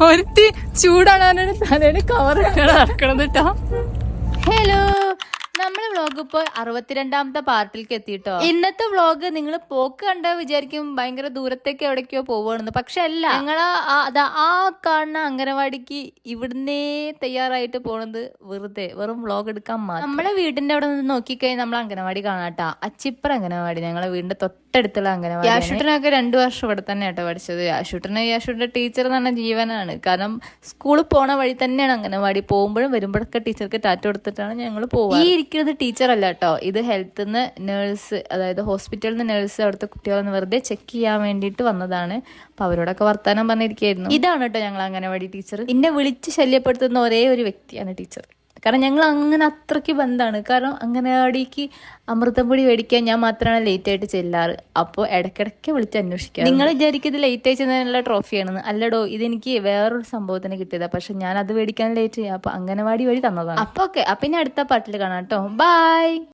ഒരുത്തി ചൂടാണാനാണ് തലയിൽ കവർ നടക്കണത് കേട്ടോ. ഹലോ, നമ്മളെ വ്ളോഗ് ഇപ്പോൾ 62ാമത്തെ പാർട്ടിലേക്ക് എത്തിട്ടോ. ഇന്നത്തെ വ്ളോഗ് നിങ്ങൾ പോക്ക് കണ്ടാ വിചാരിക്കും ഭയങ്കര ദൂരത്തേക്ക് എവിടേക്കോ പോവാണെന്ന്. പക്ഷെ അല്ല, ഞങ്ങൾ ആ കാണുന്ന അംഗനവാടിക്ക് ഇവിടുന്നേ തയ്യാറായിട്ട് പോണത് വെറും വ്ളോഗ് എടുക്കാൻ മാത്രം. നമ്മളെ വീടിന്റെ അവിടെ നിന്ന് നോക്കിക്കഴിഞ്ഞാൽ നമ്മൾ അംഗനവാടി കാണാട്ടാ. അച്ചിപ്പറ അംഗനവാടി, ഞങ്ങളെ വീടിന്റെ തൊട്ടടുത്തുള്ള അംഗനവാടി. യാഷൂട്ടനൊക്കെ 2 വർഷം ഇവിടെ തന്നെ കേട്ടോ പഠിച്ചത്. യാഷൂട്ടന്റെ ടീച്ചർ എന്ന് പറഞ്ഞ ജീവനാണ്. കാരണം സ്കൂളിൽ പോണ വഴി തന്നെയാണ് അംഗനവാടി. പോകുമ്പോഴും വരുമ്പോഴൊക്കെ ടീച്ചർക്ക് ടാറ്റ കൊടുത്തിട്ടാണ് ഞങ്ങൾ പോവുക. ഈ ഇരിക്കുന്നത് ടീച്ചർ അല്ല കേട്ടോ, ഇത് ഹെൽത്ത് നിന്ന് നേഴ്സ്, അതായത് ഹോസ്പിറ്റലിൽ നിന്ന് നേഴ്സ് അവിടുത്തെ കുട്ടികളൊന്ന് വെറുതെ ചെക്ക് ചെയ്യാൻ വേണ്ടിയിട്ട് വന്നതാണ്. അപ്പൊ അവരോടൊക്കെ വർത്താനം പറഞ്ഞിരിക്കുകയായിരുന്നു. ഇതാണ് കേട്ടോ ഞങ്ങൾ അംഗനവാടി ടീച്ചർ. എന്നെ വിളിച്ച് ശല്യപ്പെടുത്തുന്ന ഒരേ ഒരു വ്യക്തിയാണ് ടീച്ചർ. കാരണം ഞങ്ങൾ അങ്ങനെ അത്രയ്ക്ക് ബന്ധമാണ്. കാരണം അംഗനവാടിക്ക് അമൃതപ്പൊടി മേടിക്കാൻ ഞാൻ മാത്രമാണ് ലേറ്റ് ആയിട്ട് ചെല്ലാറ്. അപ്പോൾ ഇടയ്ക്കിടയ്ക്ക് വിളിച്ച് അന്വേഷിക്കാം. നിങ്ങൾ വിചാരിക്കും ഇത് ലേറ്റ് ആയി ചെന്നതിനുള്ള ട്രോഫിയാണെന്ന്. അല്ലടോ, ഇതെനിക്ക് വേറൊരു സംഭവത്തിന് കിട്ടിയതാണ്. പക്ഷെ ഞാൻ അത് മേടിക്കാൻ ലേറ്റ് ചെയ്യാം. അപ്പൊ അംഗനവാടി വഴി തന്നതാണ്. അപ്പൊ ഓക്കെ, അപ്പൊ ഇനി അടുത്ത പാട്ടിൽ കാണാം കേട്ടോ. ബൈ.